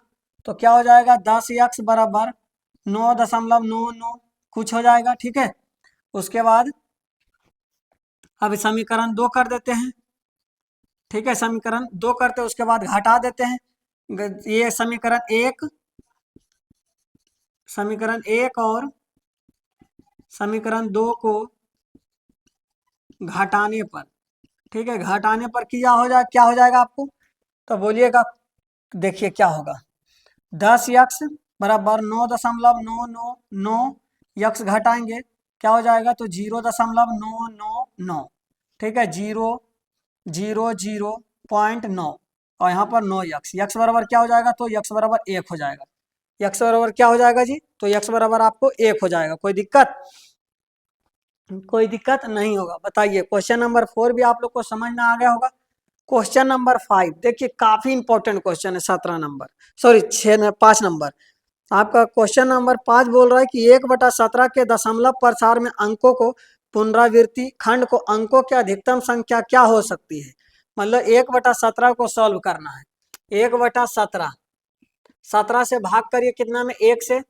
तो क्या हो जाएगा, 10x बराबर 9.99 कुछ हो जाएगा, ठीक है। उसके बाद अब समीकरण 2 कर देते हैं, ठीक है, समीकरण 2 करते हैं, उसके बाद घटा देते हैं, ये समीकरण एक और समीकरण 2 को घटाने पर, ठीक है, घटाने पर क्या हो जाएगा आपको, तो बोलिएगा, देखिए क्या होगा, 10x बराबर 9.999, यक्स घटाएंगे क्या हो जाएगा, तो 0.999, ठीक है, 0.009 और यहाँ पर 9x, यक्स बराबर क्या हो जाएगा, तो यक्स बराबर 1 हो जाएगा, यक्स बराबर क्या हो जाएगा जी, तो यक्स बराबर आपको 1 हो जाएगा। कोई दिक्कत, कोई दिक्कत नहीं होगा। बताइए क्वेश्चन नंबर 4 भी आप लोग को समझ में आ गया होगा। क्वेश्चन नंबर 5 देखिए काफी इंपॉर्टेंट क्वेश्चन है, 17 नंबर, सॉरी 5 नंबर। आपका क्वेश्चन नंबर 5 बोल रहा है कि 1/17 के दशमलव प्रसार में अंकों को पुनरावृत्ति खंड को अंकों की अधिकतम संख्या क्या हो सकती है, मतलब 1/17 को सॉल्व करना है। 1/17, 17 से भाग करिए कितना में, 1 से,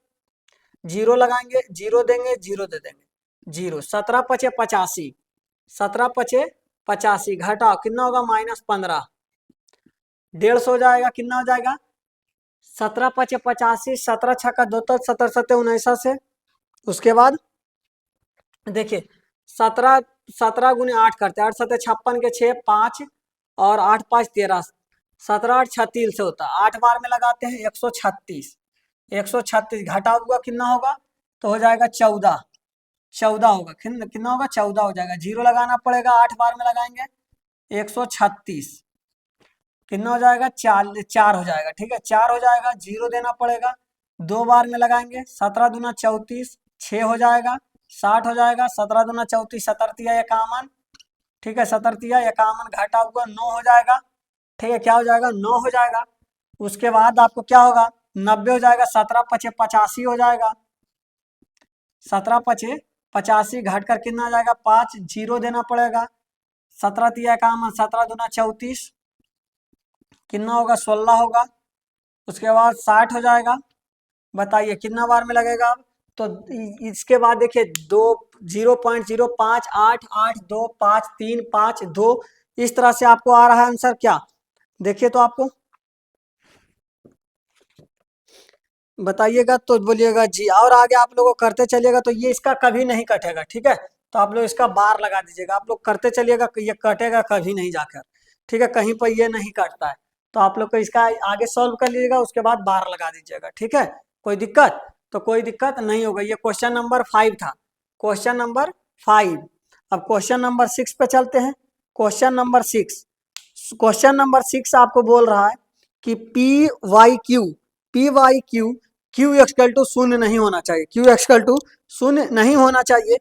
0 लगाएंगे, 0 देंगे, 0 दे देंगे, 0, 17 पचे 85, 17 पचे 85 घटाओ कितना होगा, -15, 150 हो जाएगा, कितना हो जाएगा, 17 पचे 85, 17 छक्का 2 तो 17 सत्ते 19 से। उसके बाद देखिए 17, 17 गुने 8 करते हैं, 8 सत्ते 56 के 6 5 और 8 5 13, 17 8 36 से होता है, 8 बार में लगाते हैं 136, 136 घटा हुआ कितना होगा, तो हो जाएगा 14, 14 होगा, कितना होगा, 14 हो जाएगा, 0 लगाना पड़ेगा, 8 बार में लगाएंगे 136, कितना हो जाएगा, 4 हो जाएगा, ठीक है, 4 हो जाएगा, 0 देना पड़ेगा, 2 बार में लगाएंगे, 17 दूना 34, 6 हो जाएगा, 60 हो जाएगा, 17 दूना 34, 17 51, ठीक है, 17 51 घटा हुआ 9 हो जाएगा, ठीक है, क्या हो जाएगा, 9 हो जाएगा। उसके बाद आपको क्या होगा, 90 हो जाएगा, 17 पचे 85 हो जाएगा, 17 पचे 85 घट कर कितना आ जाएगा, 5, 0 देना पड़ेगा, 17 51, 17 दूना 34, कितना होगा, 16 होगा। उसके बाद 60 हो जाएगा, बताइए कितना बार में लगेगा अब? तो इसके बाद देखिए 0.058825 इस तरह से आपको आ रहा है आंसर क्या? देखिए तो आपको बताइएगा तो बोलिएगा जी, और आगे आप लोगों को करते चलिएगा तो ये इसका कभी नहीं कटेगा, ठीक है। तो आप लोग इसका बार लगा दीजिएगा, आप लोग करते चलिएगा, ये कटेगा कभी नहीं जाकर, ठीक है, कहीं पर ये नहीं कटता है। तो आप लोग को इसका आगे सॉल्व कर लीजिएगा, उसके बाद बार लगा दीजिएगा, ठीक है। कोई दिक्कत? तो कोई दिक्कत नहीं होगा। ये क्वेश्चन नंबर 5 था, क्वेश्चन नंबर 5। अब क्वेश्चन नंबर 6 पे चलते हैं। क्वेश्चन नंबर 6 आपको बोल रहा है कि P Y Q Q equal to शून्य नहीं होना चाहिए, क्यू एक्सकल टू शून्य नहीं होना चाहिए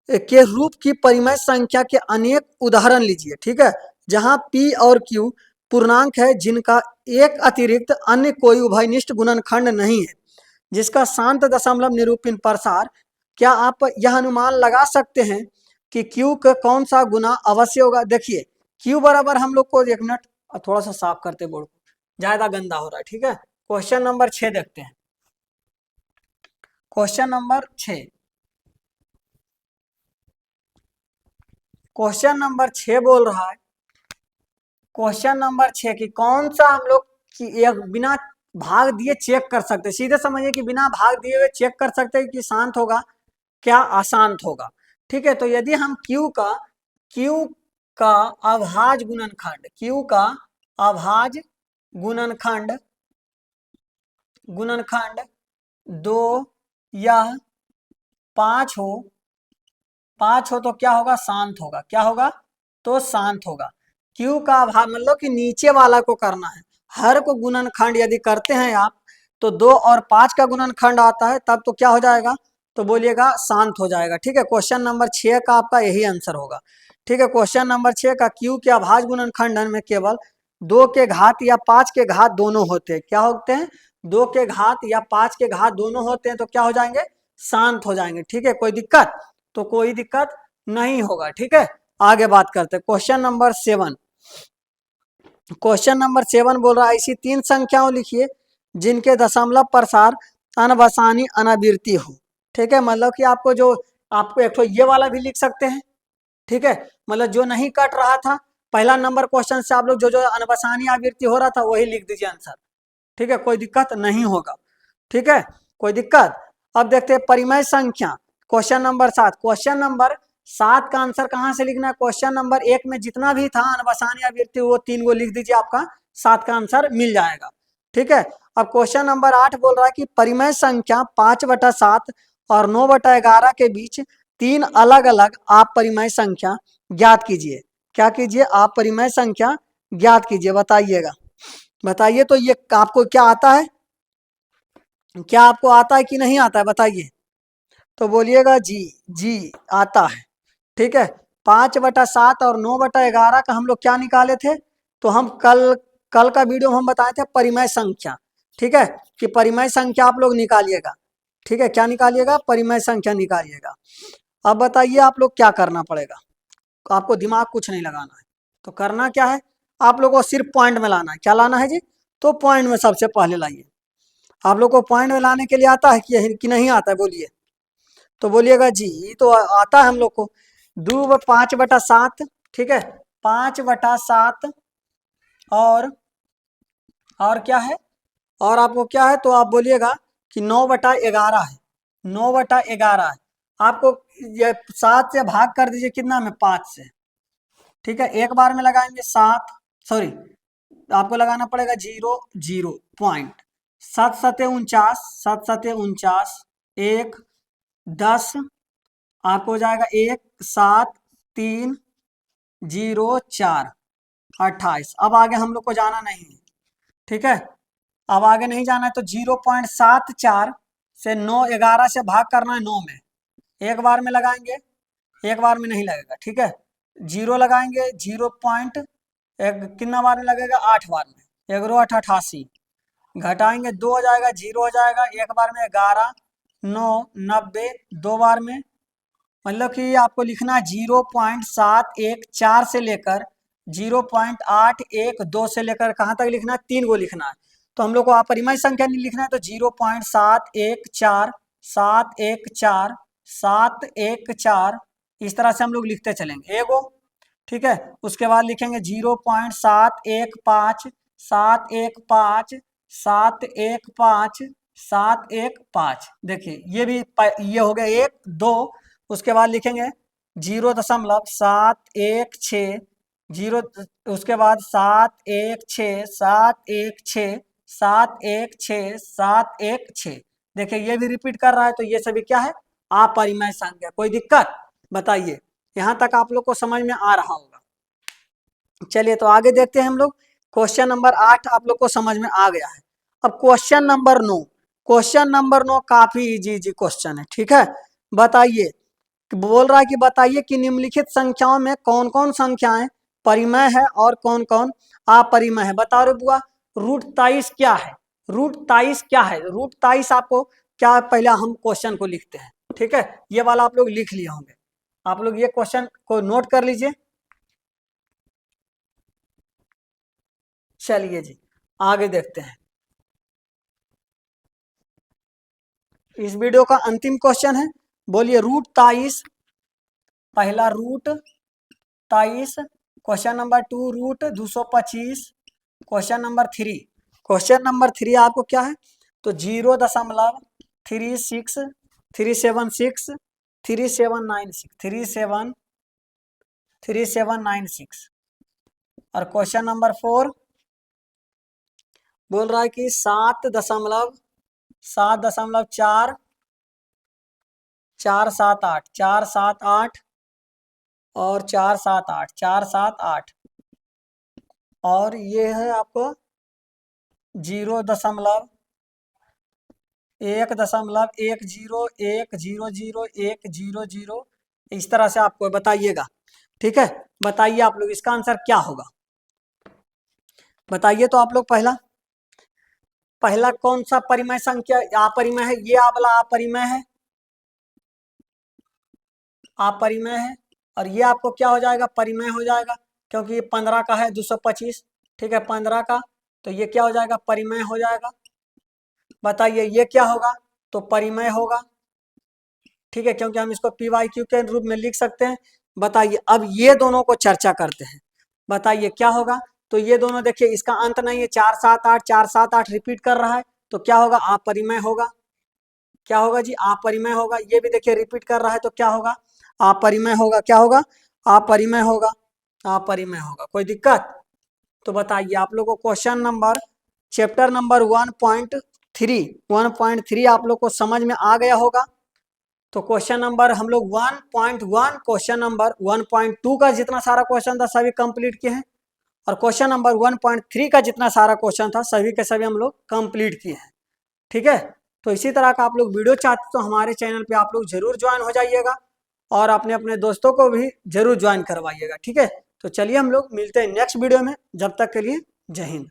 के रूप की परिमेय संख्या के अनेक उदाहरण लीजिए, ठीक है। जहां पी और क्यू पूर्णांक है जिनका एक अतिरिक्त अन्य कोई उभयनिष्ठ गुणनखंड नहीं है, जिसका शांत दशमलव निरूपण प्रसार। क्या आप यह अनुमान लगा सकते हैं कि क्यू का कौन सा गुना अवश्य होगा? देखिए क्यू बराबर हम लोग को, 1 मिनट थोड़ा सा साफ करते बोर्ड को, ज्यादा गंदा हो रहा है, ठीक है। क्वेश्चन नंबर 6 देखते हैं। क्वेश्चन नंबर 6, क्वेश्चन नंबर 6 बोल रहा है, क्वेश्चन नंबर 6 की कौन सा हम लोग की एक बिना भाग दिए चेक कर सकते, सीधे समझिए कि बिना भाग दिए हुए चेक कर सकते हैं कि शांत होगा क्या अशांत होगा, ठीक है। तो यदि हम क्यू का अभाज्य गुणनखंड, क्यू का अभाज्य गुणनखंड गुणनखंड 2 या 5 हो, 5 हो तो क्या होगा? शांत होगा। क्या होगा? तो शांत होगा। क्यू का अभाव मतलब कि नीचे वाला को करना है, हर को गुणनखंड यदि करते हैं आप तो 2 और 5 का गुणनखंड आता है, तब तो क्या हो जाएगा? तो बोलिएगा शांत हो जाएगा, ठीक है। क्वेश्चन नंबर 6 का आपका यही आंसर होगा, ठीक है। क्वेश्चन नंबर 6 का क्यू के अभाज्य गुणनखंड में केवल 2 के घात या 5 के घात दोनों होते हैं। क्या होते हैं? 2 के घात या 5 के घात दोनों होते हैं, तो क्या हो जाएंगे? शांत हो जाएंगे, ठीक है। कोई दिक्कत? तो कोई दिक्कत नहीं होगा, ठीक है। आगे बात करते हैं। क्वेश्चन नंबर 7, क्वेश्चन नंबर 7 बोल रहा है ऐसी 3 संख्याओं लिखिए जिनके दशमलव प्रसार अनवसानी अनावृत्ति हो, ठीक है। मतलब कि आपको जो, आपको एक तो ये वाला भी लिख सकते हैं, ठीक है। मतलब जो नहीं कट रहा था पहला नंबर क्वेश्चन से, आप लोग जो जो अनवसानी आवृत्ति हो रहा था वही लिख दीजिए आंसर, ठीक है। कोई दिक्कत नहीं होगा, ठीक है। कोई दिक्कत? अब देखते हैं परिमेय संख्या, क्वेश्चन नंबर 7। क्वेश्चन नंबर 7 का आंसर कहां से लिखना है? क्वेश्चन नंबर 1 में जितना भी था अनवसानी आवृत्ति वो 3 को लिख दीजिए, आपका 7 का आंसर मिल जाएगा, ठीक है। अब क्वेश्चन नंबर 8 बोल रहा है कि परिमेय संख्या 5/7 और 9/11 के बीच 3 अलग अलग आप परिमेय संख्या ज्ञात कीजिए। क्या कीजिए? आप परिमेय संख्या ज्ञात कीजिए, बताइएगा। बताइए तो ये आपको क्या आता है? क्या आपको आता है कि नहीं आता है? बताइए तो बोलिएगा जी। जी आता है, ठीक है। 5/7 और 9/11 का हम लोग क्या निकाले थे? तो हम कल कल का वीडियो में हम बताए थे परिमेय संख्या, ठीक है, कि परिमेय संख्या आप लोग निकालिएगा, ठीक है। क्या निकालिएगा? परिमेय संख्या निकालिएगा। अब बताइए आप लोग क्या करना पड़ेगा? आपको दिमाग कुछ नहीं लगाना है, तो करना क्या है? आप लोग को सिर्फ पॉइंट में लाना है। क्या लाना है जी? तो पॉइंट में सबसे पहले लाइए। आप लोग को पॉइंट में लाने के लिए आता है कि नहीं आता है? बोलिए तो बोलिएगा जी। तो आता है हम लोग को 5/7, ठीक है, 5/7 और क्या है? और आपको क्या है? तो आप बोलिएगा कि 9/11 है, 9/11 है। आपको ये 7 से भाग कर दीजिए, कितना में? 5 से, ठीक है। एक बार में लगाएंगे 7, सॉरी आपको लगाना पड़ेगा 0.0 7×7 = 49, 7×7 = 49, 1 10 आपको हो जाएगा 17304 28। अब आगे हम लोग को जाना नहीं है, ठीक है। अब आगे नहीं जाना है तो 0.74 से 9/11 से भाग करना है 9 में। एक बार में लगाएंगे, एक बार में नहीं लगेगा, ठीक है। 0 लगाएंगे, 0 पॉइंट कितना बार में लगेगा? 8 बार में, 1/8 घटाएंगे 2 हो जाएगा, 0 हो जाएगा, एक बार में 11 9 90 2 बार में। मतलब कि आपको लिखना है 0.714 से लेकर 0.812 से लेकर कहाँ तक लिखना है? 3 को लिखना है। तो हम लोग को अपरिमेय संख्या नहीं लिखना है, तो 0.714 714 714 इस तरह से हम लोग लिखते चलेंगे एगो। ठीक है, उसके बाद लिखेंगे 0.715 715 715 715। देखिए ये भी ये हो गया 1 2। उसके बाद लिखेंगे 0.716 0, उसके बाद 716 716 716 716। देखिए ये भी रिपीट कर रहा है, तो ये सभी क्या है, अपरिमेय संख्या। कोई दिक्कत बताइए, यहां तक आप लोग को समझ में आ रहा होगा। चलिए तो आगे देखते हैं हम लोग। क्वेश्चन नंबर 8 आप लोग को समझ में आ गया है। अब क्वेश्चन नंबर 9, क्वेश्चन नंबर 9 काफी इजी क्वेश्चन है। ठीक है, बताइए, बोल रहा है कि बताइए कि निम्नलिखित संख्याओं में कौन कौन संख्याएं परिमेय है और कौन कौन अपरिमेय है। बता रहे बुआ, रूट 23 क्या है, रूट 23 क्या है, रूट 23 आपको क्या है, पहले हम क्वेश्चन को लिखते हैं। ठीक है, ये वाला आप लोग लिख लिए होंगे, आप लोग ये क्वेश्चन को नोट कर लीजिए। चलिए जी आगे देखते हैं। इस वीडियो का अंतिम क्वेश्चन है, बोलिए रूट 23, पहला route 23, question number 2 route 225, question number 3, question number 3 आपको क्या है, तो 0.36 376 3796 3796। और क्वेश्चन नंबर 4 बोल रहा है कि 7.4 478 478 और 478 478। और ये है आपको 0.1.10 इस तरह से आपको बताइएगा। ठीक है, बताइए आप लोग इसका आंसर क्या होगा, बताइए तो आप लोग। पहला कौन सा परिमेय संख्या अपरिमेय है, ये वाला अपरिमेय है, अपरिमेय है। और ये आपको क्या हो जाएगा, परिमेय हो जाएगा, क्योंकि ये 15 का है 225। ठीक है, 15 का, तो ये क्या हो जाएगा, परिमेय हो जाएगा। बताइए ये क्या होगा, तो परिमेय होगा। ठीक है, क्योंकि हम इसको PYQ के रूप में लिख सकते हैं। बताइए अब ये दोनों को चर्चा करते हैं, बताइए क्या होगा। तो ये दोनों देखिए इसका अंत नहीं है, 478 478 रिपीट कर रहा है, तो क्या होगा, अपरिमेय होगा। क्या होगा जी, अपरिमेय होगा। ये भी देखिए रिपीट कर रहा है, तो क्या होगा, अपरिमेय होगा। क्या होगा, अपरिमेय होगा, अपरिमेय होगा। कोई दिक्कत, तो बताइए आप लोगों को क्वेश्चन नंबर चैप्टर नंबर 1.3 आप लोग को समझ में आ गया होगा। तो क्वेश्चन नंबर हम लोग 1.1 क्वेश्चन नंबर 1.2 का जितना सारा क्वेश्चन था सभी कंप्लीट किए हैं, और क्वेश्चन नंबर 1.3 का जितना सारा क्वेश्चन था सभी के सभी हम लोग कंप्लीट किए हैं। ठीक है, तो इसी तरह का आप लोग वीडियो चाहते तो हमारे चैनल पे आप लोग जरूर ज्वाइन हो जाइएगा, और अपने अपने दोस्तों को भी जरूर ज्वाइन करवाइएगा। ठीक है, तो चलिए हम लोग मिलते हैं नेक्स्ट वीडियो में, जब तक के लिए जय हिंद।